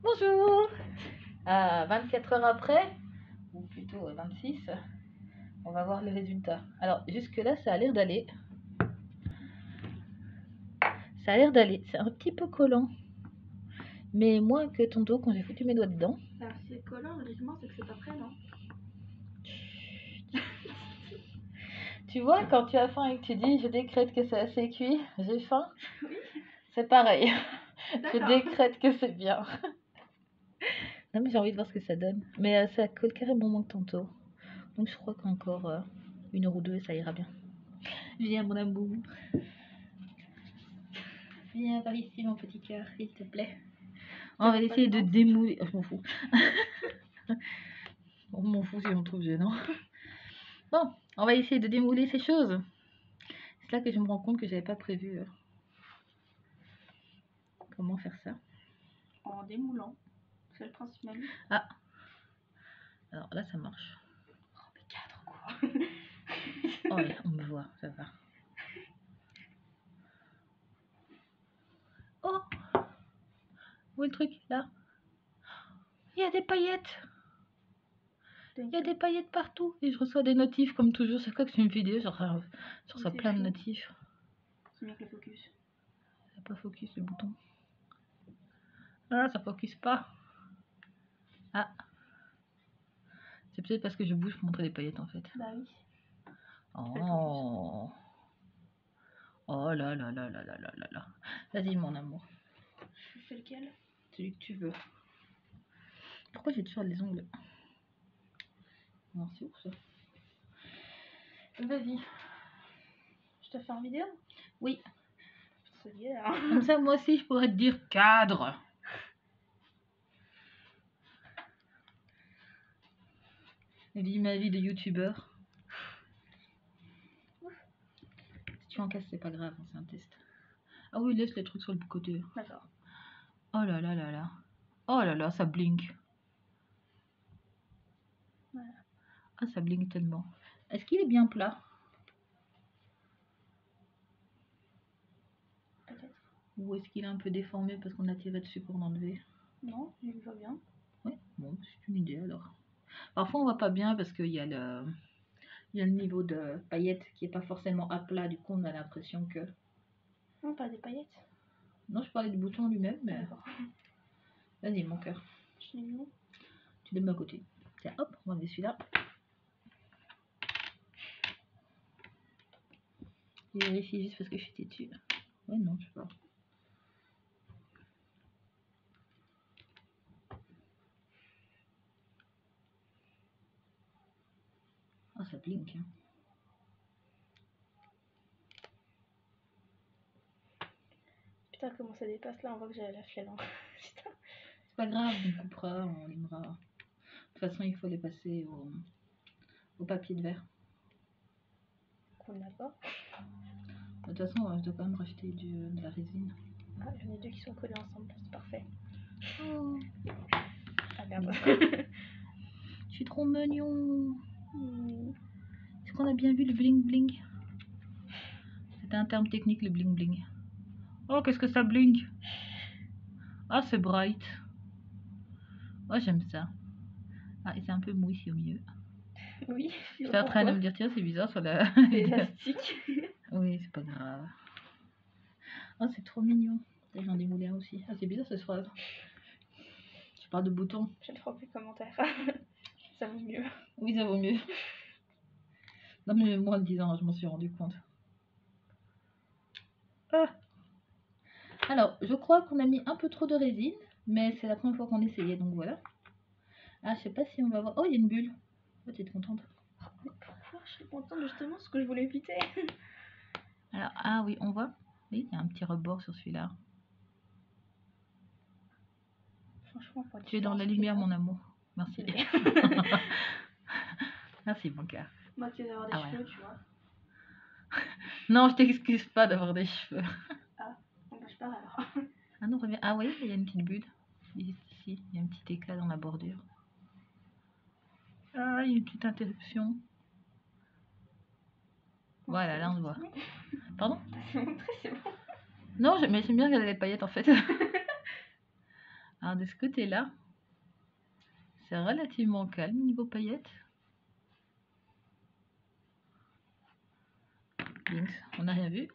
Bonjour. 24 heures après, ou plutôt 26, on va voir les résultats. Alors jusque-là, ça a l'air d'aller. Ça a l'air d'aller. C'est un petit peu collant. Mais moins que tantôt quand j'ai foutu mes doigts dedans. Alors si c'est collant, logiquement c'est que c'est pas prêt, non? Tu vois, quand tu as faim et que tu dis je décrète que c'est assez cuit, j'ai faim, Oui. c'est pareil. Je D'accord. décrète que c'est bien. Non mais j'ai envie de voir ce que ça donne. Mais ça colle carrément moins que tantôt. Donc je crois qu'encore 1 heure ou 2 et ça ira bien. Viens mon amour. Viens par ici mon petit cœur, s'il te plaît. On va essayer de démouler. Oh, je m'en fous. On m'en fout si on trouve gênant. Bon, on va essayer de démouler ces choses. C'est là que je me rends compte que j'avais pas prévu comment faire ça. En démoulant. C'est le principe même. Ah. Alors là ça marche. Oh mais 4 quoi. Oh ouais, on me voit, ça va. Oh, où est le truc là? Il y a des paillettes. Il y a des paillettes partout. Et je reçois des notifs comme toujours. Chaque fois que je fais une vidéo, je reçois plein de notifs. C'est mieux que le focus. Ça n'a pas focus le bouton. Ah, ça focus pas. Ah. C'est peut-être parce que je bouge pour montrer les paillettes en fait. Bah oui. Oh. Oh là là là là là là là là. Vas-y mon amour. Je fais lequel? Celui que tu veux. Pourquoi j'ai toujours les ongles? Non, c'est ouf ça. Vas-y. Je te fais en vidéo? Oui. C'est bien. Comme ça, moi aussi, je pourrais te dire cadre. Vis ma vie de youtubeur. Si tu en casses, c'est pas grave, c'est un test. Ah oui, laisse les trucs sur le côté. D'accord. Oh là là là là. Oh là là, ça blink. Voilà. Ah, ça blink tellement. Est-ce qu'il est bien plat? Peut-être. Ou est-ce qu'il est un peu déformé parce qu'on a tiré dessus pour l'enlever? Non, il va bien. Oui, bon, c'est une idée alors. Parfois on voit pas bien parce qu'il y a le niveau de paillettes qui est pas forcément à plat, du coup on a l'impression que... Non, pas des paillettes. Non, je parlais du bouton lui-même, mais... D'accord. Vas-y mon cœur. Je l'ai mis où? Tu le mets à côté. Tiens, hop, on va enlever celui-là. Je vérifie juste parce que je suis têtue. Ouais, non, je sais pas. Ah, ça blink. Hein. Putain, comment ça dépasse là? On voit que j'ai la flemme. Putain. C'est pas grave, on coupera, on limera. De toute façon, il faut les passer au papier de verre. Qu'on n'a pas. De toute façon, je dois quand même racheter de la résine. Ah, j'en ai deux qui sont collés ensemble, c'est parfait. Oh. Ah merde. Je suis trop mignon. Est-ce qu'on a bien vu le bling bling? C'est un terme technique, le bling bling. Oh, qu'est-ce que ça blink? Ah, c'est bright. Oh, j'aime ça. Ah, et c'est un peu mou ici au milieu. Oui. J'étais en train de me dire, tiens, c'est bizarre sur la... C'est élastique. Oui, c'est pas grave. Oh, c'est trop mignon. J'en ai moulé un aussi. Ah, c'est bizarre cette phrase. Je parle de boutons. Je ne ferai plus de commentaires. Ça vaut mieux. Oui, ça vaut mieux. Non, mais moi, en le disant, je m'en suis rendu compte. Ah. Alors, je crois qu'on a mis un peu trop de résine, mais c'est la première fois qu'on essayait, donc voilà. Ah, je sais pas si on va voir. Oh, il y a une bulle. Oh, t'es contente? Pourquoi je suis contente justement ce que je voulais éviter? Alors, ah oui, on voit. Oui, il y a un petit rebord sur celui-là. Franchement, tu es dans la lumière, mon amour. Merci. Merci, mon cœur. Moi, tu veux avoir des cheveux, tu vois. Non, je t'excuse pas d'avoir des cheveux. Ah, on je pars alors. Ah non, reviens. Ah oui, il y a une petite bulle. Ici, il y a un petit éclat dans la bordure. Ah, il y a une petite interruption. Voilà, là on le voit. Pardon? C'est bon. Non, mais j'aime bien regarder les paillettes en fait. Alors de ce côté-là, c'est relativement calme niveau paillettes. Binks, on n'a rien vu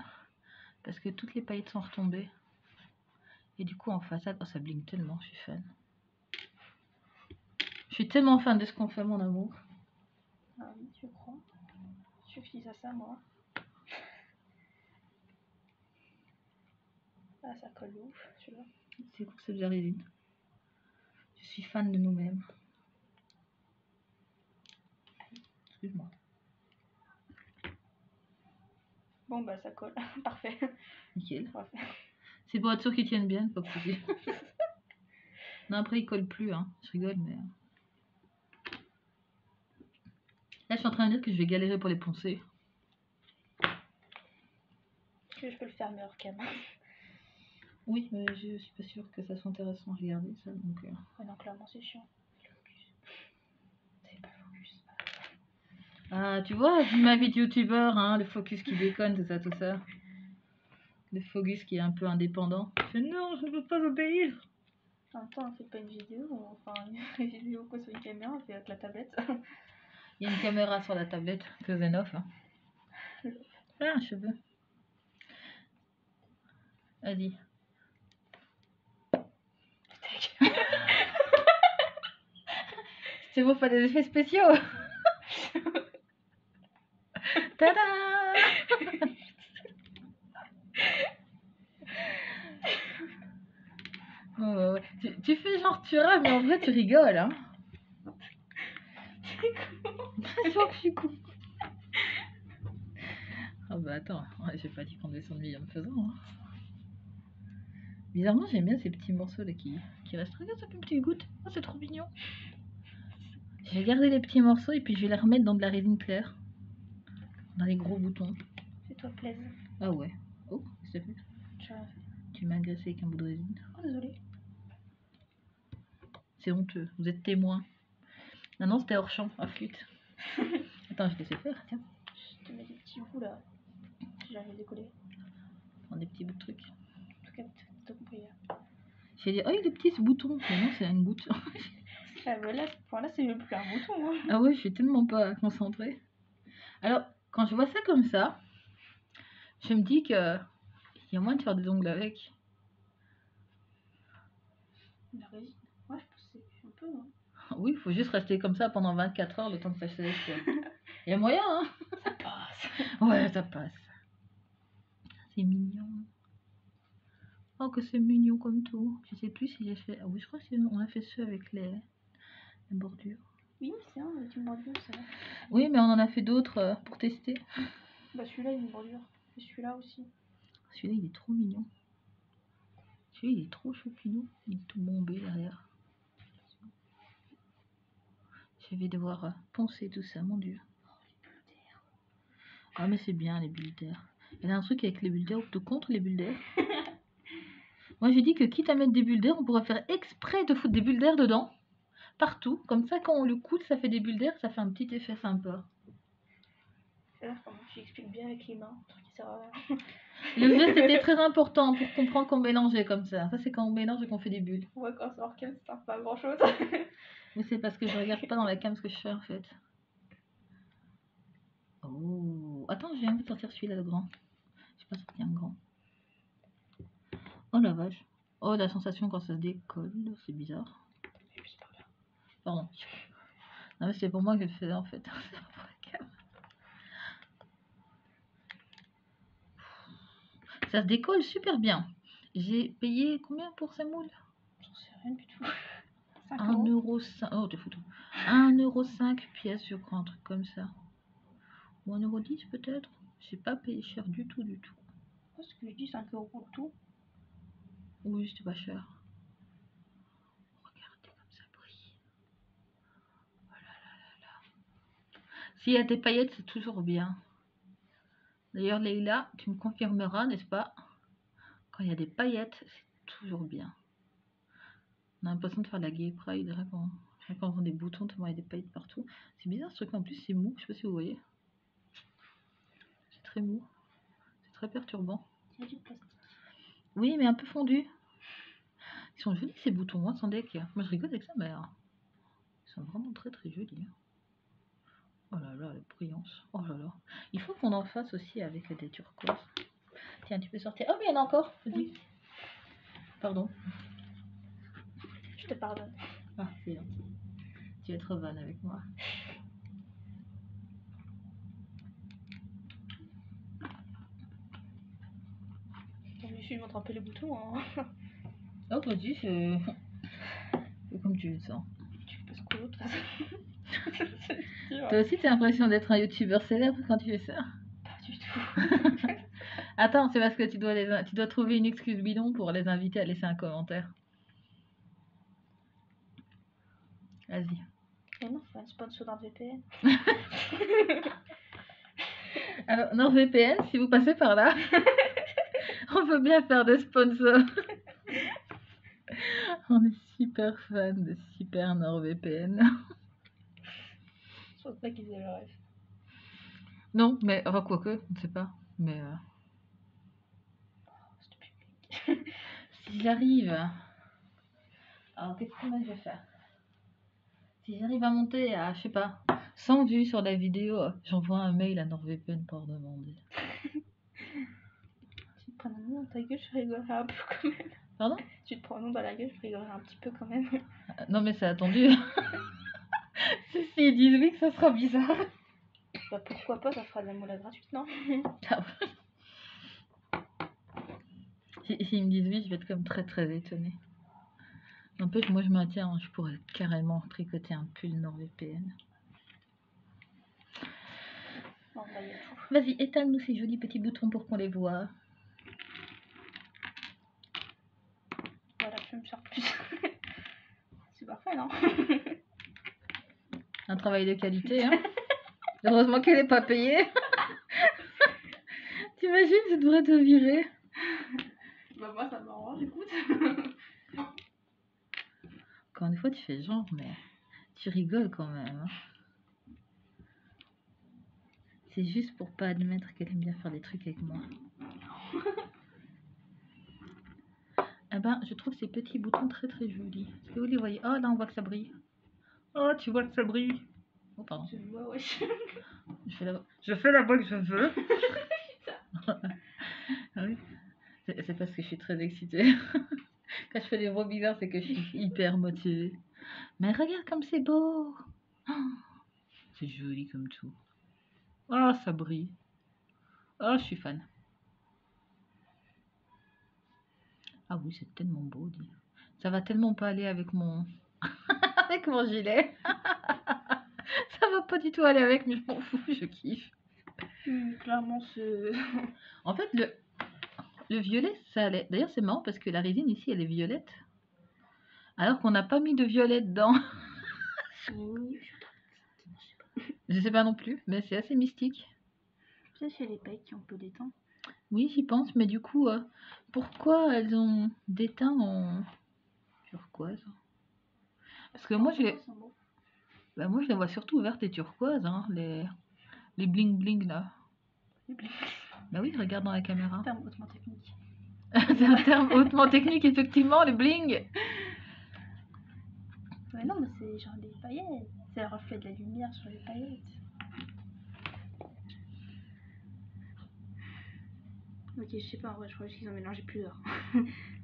parce que toutes les paillettes sont retombées. Et du coup en façade, oh ça bling tellement, je suis fan. Je suis tellement fan de ce qu'on fait mon amour. Ah oui, je crois. Je fixe à ça moi. Ah ça colle ouf, celui-là. C'est cool, c'est de la résine. Je suis fan de nous-mêmes. Excuse-moi. Bon bah ça colle, parfait. Nickel. Parfait. C'est pour être sûr qu'ils tiennent bien, pas de soucis. Non, après ils collent plus, hein. Je rigole, mais. Là, je suis en train de dire que je vais galérer pour les poncer. Je peux le faire meilleur qu'elle. Oui, mais je suis pas sûre que ça soit intéressant à regarder ça. Donc, Ouais, non, clairement c'est chiant. Le focus. C'est pas le focus. Ah, tu vois, vu ma vie de youtubeur, hein, le focus qui déconne, tout ça. Le focus qui est un peu indépendant. Je fais non, je ne peux pas obéir. En même temps, on fait pas une vidéo, enfin une vidéo quoi sur une caméra, on fait avec la tablette. Il y a une caméra sur la tablette, que Zenoff. Hein. Ah, un cheveu. Vas-y. C'est beau, pas des effets spéciaux. Tada. Oh, ouais. Tu fais genre tu rêves, mais en vrai tu rigoles, hein. C'est sûr que je suis con. Ah bah attends, ouais, j'ai pas dit qu'on descend de millions de faisant. Hein. Bizarrement, j'aime bien ces petits morceaux là qui restent. Regarde, ça fait une petite goutte. Oh, c'est trop mignon. Je vais garder les petits morceaux et puis je vais les remettre dans de la résine claire. Dans les gros boutons. Fais-toi plaisir. Ah ouais. Oh, qu'est-ce que ça fait? J'ai rien fait. Tu m'as agressé avec un bout de résine. Oh désolé. C'est honteux, vous êtes témoin. Non, c'était hors champ, à flûte. Attends, je te laisse faire, tiens. Je te mets des petits bouts là. J'arrive à décoller. Prends des petits bouts de trucs. En tout cas, t'as compris. J'ai dit, oh, il y a des petits boutons. Mais non, c'est une goutte. Ah bah là, c'est même plus un bouton. Hein. Ah ouais, je suis tellement pas concentrée. Alors, quand je vois ça comme ça, je me dis que il y a moyen de faire des ongles avec. La résine. Ouais, je pense que c'est un peu. Hein. Oui, il faut juste rester comme ça pendant 24 heures le temps que ça sèche. Il y a moyen, hein. Ça passe. Ouais, ça passe. C'est mignon. Oh, que c'est mignon comme tout. Je sais plus si j'ai fait. Ah oui, je crois qu'on a fait ceux avec les bordures. Oui, c'est un avec une bordure, ça. Oui, mais on en a fait d'autres pour tester. Bah celui-là, il a une bordure. Et celui-là aussi. Celui-là, il est trop mignon. Celui-là, il est trop choupinou. Il est tout bombé derrière. Je vais devoir poncer tout ça, mon dieu. Ah, mais c'est bien les bulles d'air. Il y a un truc avec les bulles d'air ou plutôt contre les bulles d'air. Moi, j'ai dit que quitte à mettre des bulles d'air, on pourrait faire exprès de foutre des bulles d'air dedans. Partout. Comme ça, quand on le coule, ça fait des bulles d'air, ça fait un petit effet sympa. C'est là comment tu expliques bien avec les mains. Un truc qui sert à rien. Le geste était très important pour comprendre qu'on mélangeait comme ça. Ça, c'est quand on mélange et qu'on fait des bulles. On voit quand c'est hors cam, ça sert pas à grand chose. Mais c'est parce que je regarde pas dans la cam ce que je fais en fait. Oh, attends, j'ai envie de sortir celui-là, le grand. J'ai pas sorti un grand. Oh la vache. Oh, la sensation quand ça se décolle, c'est bizarre. Pardon. Non, mais c'est pour moi que je le faisais en fait. Ça se décolle super bien. J'ai payé combien pour ces moules? J'en sais rien du tout. 1,5 €. Oh, t'es foutu. 1,5 € pièce, je crois, un truc comme ça. Ou 1,10 € peut-être. J'ai pas payé cher du tout, du tout. Parce que je dis 5 € le tout. Oui, c'était pas cher. Regardez comme ça brille. Oh là là là là. S'il y a des paillettes, c'est toujours bien. D'ailleurs, Leïla, tu me confirmeras, n'est-ce pas? Quand il y a des paillettes, c'est toujours bien. On a l'impression de faire de la gay pride, quand on vend des boutons, tellement il y a des paillettes partout. C'est bizarre ce truc, en plus c'est mou, je sais pas si vous voyez. C'est très mou. C'est très perturbant. Il y a du plastique. Oui, mais un peu fondu. Ils sont jolis ces boutons, hein, sans deck. Moi je rigole avec ça, mais ils sont vraiment très très jolis. Oh là là, la brillance. Oh là là. Il faut qu'on en fasse aussi avec des turquoises. Tiens, tu peux sortir. Oh, mais il y en a encore. Oui. Pardon. Je te pardonne. Ah, c'est gentil. Tu es trop bonne avec moi. Je lui montre un peu les boutons. Hein. Oh, vas-y, c'est comme tu le sens. Tu fais pas ce que l'autre façon. Toi aussi, t'as l'impression d'être un youtubeur célèbre quand tu fais ça? Pas du tout. Attends, c'est parce que tu dois trouver une excuse bidon pour les inviter à laisser un commentaire. Vas-y. Et non, c'est un sponsor d'un VPN. Alors, NordVPN, si vous passez par là, on peut bien faire des sponsors. On est super fan de Super NordVPN. Je pense pas qu'ils aient le rêve. Non, mais enfin, quoique, on ne sait pas. Mais si j'arrive. Alors, qu'est-ce que je vais faire? Si j'arrive à monter à, je sais pas, 100 vues sur la vidéo, j'envoie un mail à NordVPN pour demander. Tu te prends un nom dans ta gueule, je rigolerai un peu quand même. Pardon? Tu te prends un nom dans la gueule, je rigolerai un petit peu quand même. Non, mais c'est attendu. Si ils disent oui, que ça sera bizarre. Bah pourquoi pas, ça fera de la moula gratuite, non? S'ils me disent oui, je vais être comme très très étonnée. En plus, moi je maintiens, je pourrais carrément tricoter un pull NordVPN. Non, bah, y a tout. Vas-y, étale-nous ces jolis petits boutons pour qu'on les voit. Voilà, je vais me faire plus. C'est parfait, non? Un travail de qualité, hein. Heureusement qu'elle n'est pas payée. T'imagines, tu devrais te virer. Bah moi ça m'arrange, écoute. Encore une fois, tu fais genre, mais tu rigoles quand même. Hein. C'est juste pour pas admettre qu'elle aime bien faire des trucs avec moi. Eh ben, je trouve ces petits boutons très très jolis. Est-ce que vous les voyez? Oh, là, on voit que ça brille. Oh, tu vois que ça brille. Oh, pardon. Je vois, ouais. Je fais la voix que je veux. Ah oui. C'est parce que je suis très excitée. Quand je fais des voix bizarres, c'est que je suis hyper motivée. Mais regarde comme c'est beau. Oh, c'est joli comme tout. Oh, ça brille. Oh, je suis fan. Ah oui, c'est tellement beau, dis. Ça va tellement pas aller avec mon avec mon gilet. Ça va pas du tout aller avec, mais je m'en fous, je kiffe. Clairement, ce. En fait, le violet, ça allait. D'ailleurs, c'est marrant parce que la résine ici, elle est violette. Alors qu'on n'a pas mis de violet dedans. Oui, Je sais pas non plus, mais c'est assez mystique. peut-être qu'il y a les pailles qui ont un peu d'étain. Oui, j'y pense, mais du coup, pourquoi elles ont des teints en turquoise? Parce que moi, moi, je les vois surtout vertes et turquoises, hein, les bling bling là. Bah oui, regarde dans la caméra. C'est un terme hautement technique. C'est un terme hautement technique, effectivement, les bling. Mais non, mais c'est genre des paillettes. C'est le reflet de la lumière sur les paillettes. Ok, je sais pas, en vrai, je crois juste qu'ils ont mélangé plusieurs.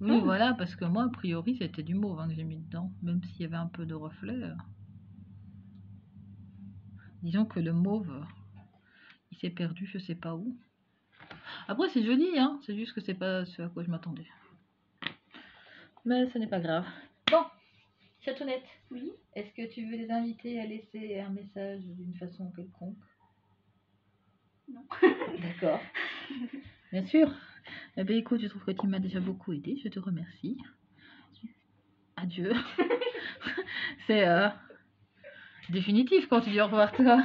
Oui, voilà, parce que moi, a priori, c'était du mauve hein, que j'ai mis dedans, même s'il y avait un peu de reflet. Disons que le mauve, il s'est perdu, je sais pas où. Après, c'est joli, hein, c'est juste que c'est pas ce à quoi je m'attendais. Mais ce n'est pas grave. Bon, Chatounette, Oui. est-ce que tu veux les inviter à laisser un message d'une façon quelconque? Non. D'accord. Bien sûr. Eh bien, écoute, je trouve que tu m'as déjà beaucoup aidé. Je te remercie. Adieu. C'est définitif quand tu dis au revoir, toi.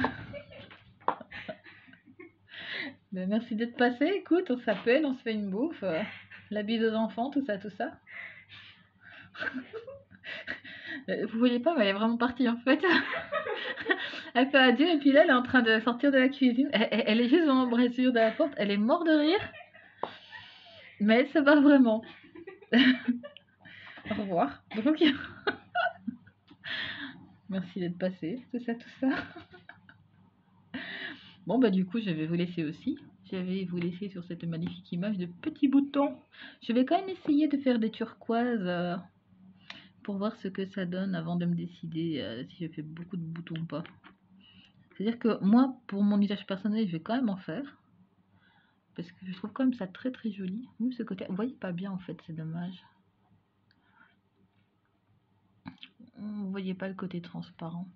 Ben, merci d'être passé. Écoute, on s'appelle, on se fait une bouffe. La bise aux enfants, tout ça, tout ça. Vous voyez pas, mais elle est vraiment partie en fait. Elle fait adieu et puis là, elle est en train de sortir de la cuisine. Elle est juste dans l'embrasure de la porte. Elle est morte de rire. Mais elle se bat vraiment. Au revoir. Donc, merci d'être passé, tout ça, tout ça. Bon, bah du coup, je vais vous laisser aussi. Je vais vous laisser sur cette magnifique image de petits boutons. Je vais quand même essayer de faire des turquoises pour voir ce que ça donne avant de me décider si je fais beaucoup de boutons ou pas. C'est-à-dire que moi, pour mon usage personnel, je vais quand même en faire. Parce que je trouve quand même ça très très joli. Même ce côté, vous voyez pas bien en fait, c'est dommage. Vous voyez pas le côté transparent.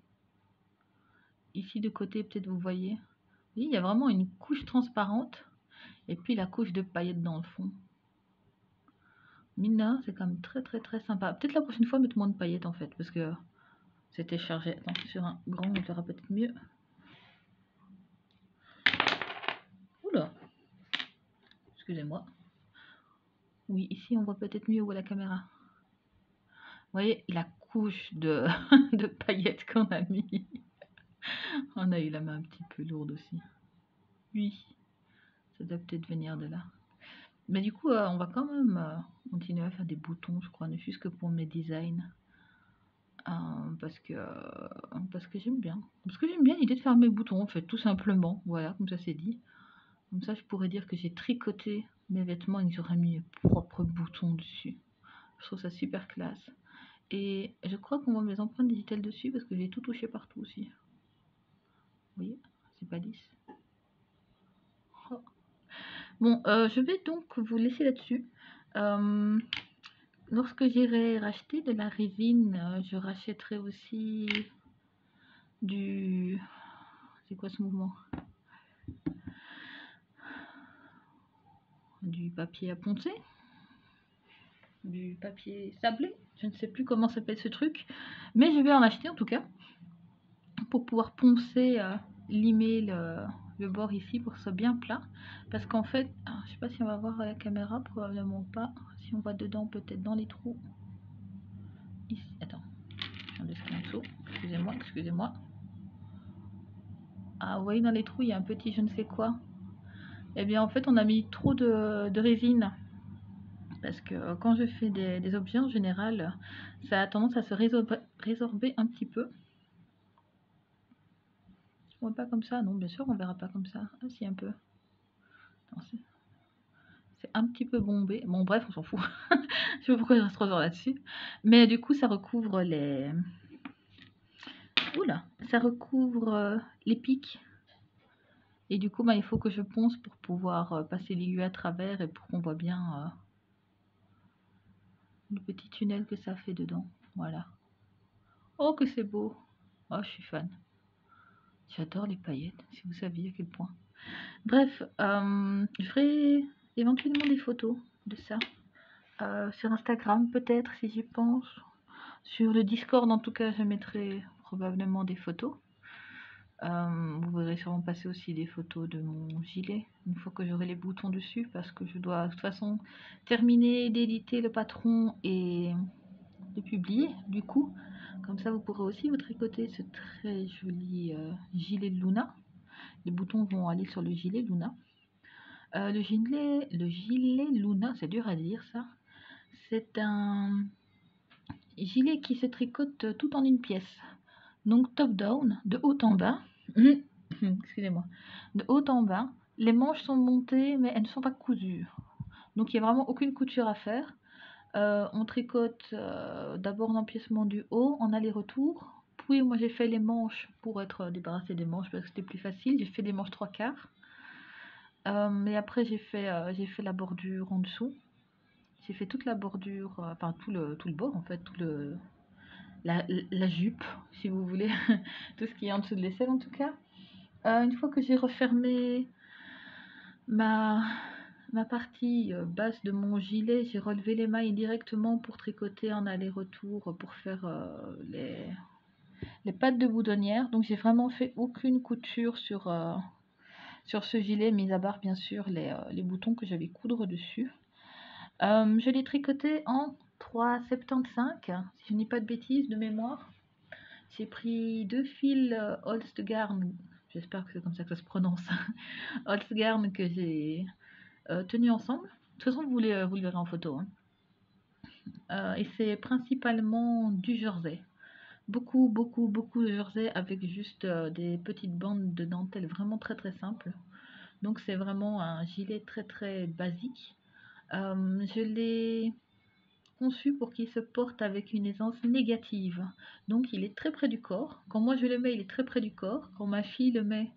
Ici de côté, peut-être vous voyez. Oui, il y a vraiment une couche transparente et puis la couche de paillettes dans le fond. Mina, c'est quand même très très très sympa. Peut-être la prochaine fois mettre moins de paillettes en fait, parce que c'était chargé. Attends, sur un grand, on verra peut-être mieux. Oula, excusez-moi. Oui, ici on voit peut-être mieux où est la caméra. Vous voyez la couche de, de paillettes qu'on a mis. On a eu la main un petit peu lourde aussi. Oui, ça doit peut-être venir de là. Mais du coup, on va quand même continuer à faire des boutons, je crois, ne fût-ce que pour mes designs. Parce que j'aime bien. Parce que j'aime bien l'idée de faire mes boutons, en fait, tout simplement. Voilà, comme ça c'est dit. Comme ça, je pourrais dire que j'ai tricoté mes vêtements et que j'aurais mis mes propres boutons dessus. Je trouve ça super classe. Et je crois qu'on voit mes empreintes digitales dessus parce que j'ai tout touché partout aussi. Vous voyez, c'est pas lisse. Oh. Bon, je vais donc vous laisser là-dessus. Lorsque j'irai racheter de la résine, je rachèterai aussi du... C'est quoi ce mouvement? Du papier à poncer, du papier sablé, je ne sais plus comment s'appelle ce truc, mais je vais en acheter en tout cas pour pouvoir poncer, limer le bord ici pour que ce soit bien plat. Parce qu'en fait, je sais pas si on va voir à la caméra, probablement pas. Si on voit dedans, peut-être dans les trous. Ici, attends, je vais en dessous. Excusez-moi, excusez-moi. Ah, vous voyez dans les trous, il y a un petit je ne sais quoi. Eh bien, en fait, on a mis trop de résine. Parce que quand je fais des objets en général, ça a tendance à se résorber un petit peu. On voit pas comme ça, non, bien sûr, on verra pas comme ça. Ah, si, un peu. C'est un petit peu bombé. Bon, bref, on s'en fout. Je sais pas pourquoi je reste 3 heures là-dessus. Mais du coup, ça recouvre les... Oula, ça recouvre les pics. Et du coup, bah, il faut que je ponce pour pouvoir passer l'aiguille à travers et pour qu'on voit bien le petit tunnel que ça fait dedans. Voilà. Oh, que c'est beau. Oh, je suis fan. J'adore les paillettes, si vous saviez à quel point. Bref, je ferai éventuellement des photos de ça. Sur Instagram peut-être, si j'y pense. Sur le Discord, en tout cas, je mettrai probablement des photos. Vous verrez sûrement passer aussi des photos de mon gilet, une fois que j'aurai les boutons dessus, parce que je dois de toute façon terminer d'éditer le patron et de publier, du coup. Comme ça, vous pourrez aussi vous tricoter ce très joli gilet de Luna. Les boutons vont aller sur le gilet Luna. Le gilet Luna, c'est dur à dire ça. C'est un gilet qui se tricote tout en une pièce. Donc top down, de haut en bas. Excusez-moi. De haut en bas. Les manches sont montées, mais elles ne sont pas cousues. Donc il n'y a vraiment aucune couture à faire. On tricote d'abord l'empiècement du haut en aller-retour. Puis moi j'ai fait les manches pour être débarrassée des manches parce que c'était plus facile. J'ai fait des manches 3/4. Et après j'ai fait la bordure en dessous. J'ai fait toute la bordure, enfin tout le bord en fait, la jupe si vous voulez, tout ce qui est en dessous de l'aisselle en tout cas. Une fois que j'ai refermé ma partie basse de mon gilet, j'ai relevé les mailles directement pour tricoter en aller-retour pour faire les pattes de boudonnière. Donc j'ai vraiment fait aucune couture sur ce gilet, mis à part bien sûr les boutons que j'allais coudre dessus. Je l'ai tricoté en 3,75, si je ne dis pas de bêtises de mémoire. J'ai pris 2 fils Holstgarn, j'espère que c'est comme ça que ça se prononce, Holstgarn que j'ai tenu ensemble. De toute façon, vous le verrez en photo. Hein. Et c'est principalement du jersey. Beaucoup de jersey avec juste des petites bandes de dentelle vraiment très simples. Donc c'est vraiment un gilet très basique. Je l'ai conçu pour qu'il se porte avec une aisance négative. Donc il est très près du corps. Quand moi je le mets, il est très près du corps. Quand ma fille le met,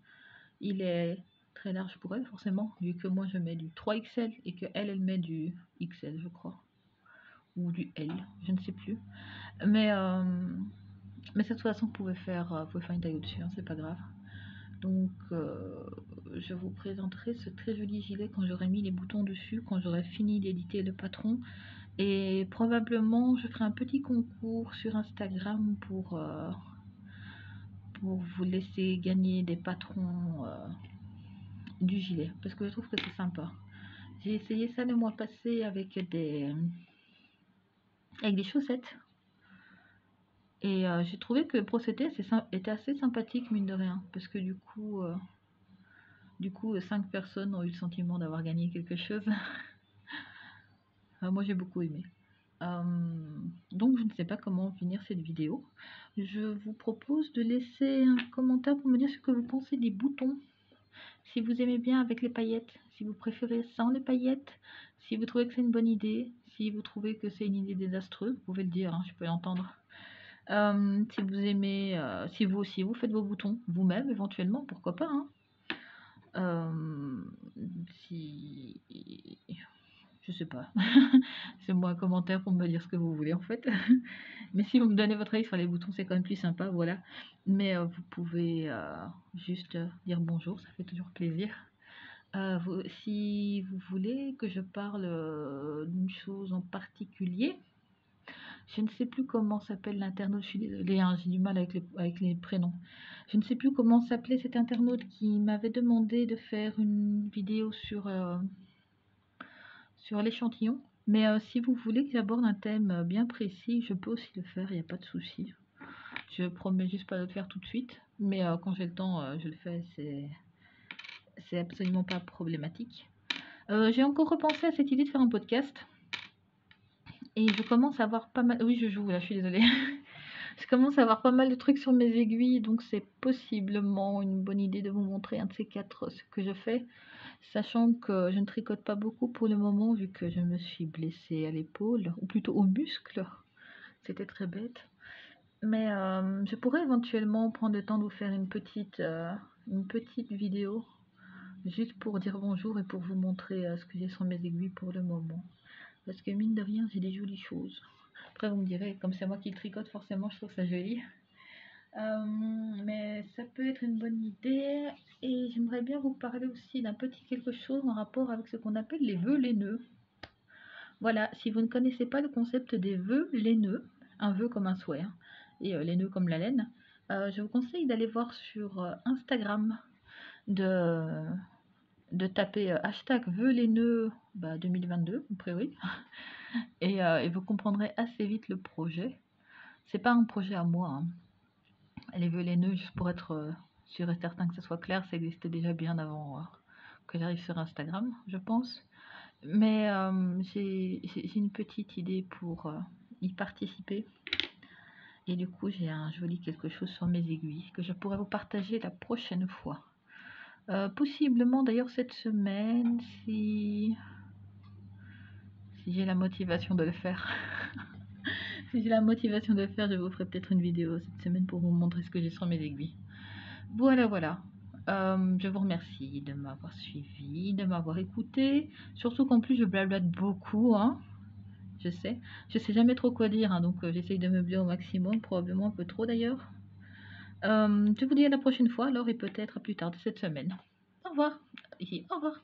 il est très large pour elle, forcément, vu que moi je mets du 3XL et que elle met du XL, je crois. Ou du L, je ne sais plus. Mais de toute façon, vous pouvez faire une taille au-dessus, hein, c'est pas grave. Donc, je vous présenterai ce très joli gilet quand j'aurai mis les boutons dessus, quand j'aurai fini d'éditer le patron. Et probablement, je ferai un petit concours sur Instagram pour vous laisser gagner des patrons du gilet. Parce que je trouve que c'est sympa. J'ai essayé ça le mois passé avec des chaussettes. Et j'ai trouvé que le procédé était assez sympathique, mine de rien. Parce que du coup 5 personnes ont eu le sentiment d'avoir gagné quelque chose. Moi, j'ai beaucoup aimé. Donc, je ne sais pas comment finir cette vidéo. Je vous propose de laisser un commentaire pour me dire ce que vous pensez des boutons. Si vous aimez bien avec les paillettes, si vous préférez sans les paillettes, si vous trouvez que c'est une bonne idée, si vous trouvez que c'est une idée désastreuse, vous pouvez le dire, hein, je peux l'entendre. Si vous aimez, si vous aussi vous faites vos boutons vous-même éventuellement, pourquoi pas, hein. Si je sais pas, c'est moi un commentaire pour me dire ce que vous voulez en fait. Mais si vous me donnez votre avis sur les boutons, c'est quand même plus sympa, voilà. Mais vous pouvez juste dire bonjour, ça fait toujours plaisir. Si vous voulez que je parle d'une chose en particulier, je ne sais plus comment s'appelle l'internaute, je suis désolée, hein, j'ai du mal avec les prénoms. Je ne sais plus comment s'appelait cet internaute qui m'avait demandé de faire une vidéo sur l'échantillon. Mais si vous voulez que j'aborde un thème bien précis, je peux aussi le faire, il n'y a pas de souci. Je promets juste pas de le faire tout de suite, mais quand j'ai le temps, je le fais, c'est absolument pas problématique. J'ai encore repensé à cette idée de faire un podcast. Et je commence à avoir pas mal... Oui, je joue là, je suis désolée. Je commence à avoir pas mal de trucs sur mes aiguilles, donc c'est possiblement une bonne idée de vous montrer un de ces 4 ce que je fais. Sachant que je ne tricote pas beaucoup pour le moment, vu que je me suis blessée à l'épaule, ou plutôt au muscle. C'était très bête. Mais je pourrais éventuellement prendre le temps de vous faire une petite vidéo, juste pour dire bonjour et pour vous montrer ce que j'ai sur mes aiguilles pour le moment. Parce que mine de rien, j'ai des jolies choses. Après, vous me direz, comme c'est moi qui tricote, forcément, je trouve ça joli. Mais ça peut être une bonne idée. Et j'aimerais bien vous parler aussi d'un petit quelque chose en rapport avec ce qu'on appelle les vœux laineux. Voilà, si vous ne connaissez pas le concept des vœux laineux, un vœu comme un souhait, hein, et laineux comme la laine, je vous conseille d'aller voir sur Instagram, de taper hashtag vœux laineux 2022, a priori, et vous comprendrez assez vite le projet. C'est pas un projet à moi, hein. Les vœux laineux, juste pour être sûr et certain que ce soit clair, ça existait déjà bien avant que j'arrive sur Instagram, je pense. Mais j'ai une petite idée pour y participer. Et du coup, j'ai un joli quelque chose sur mes aiguilles que je pourrais vous partager la prochaine fois. Possiblement d'ailleurs cette semaine, si j'ai la motivation de le faire. Si j'ai la motivation de le faire, je vous ferai peut-être une vidéo cette semaine pour vous montrer ce que j'ai sur mes aiguilles. Voilà. Je vous remercie de m'avoir suivi, de m'avoir écouté. Surtout qu'en plus, je blablate beaucoup, hein. Je sais jamais trop quoi dire, hein, donc j'essaye de meubler au maximum, probablement un peu trop d'ailleurs. Je vous dis à la prochaine fois alors, et peut-être à plus tard de cette semaine. Au revoir. Au revoir.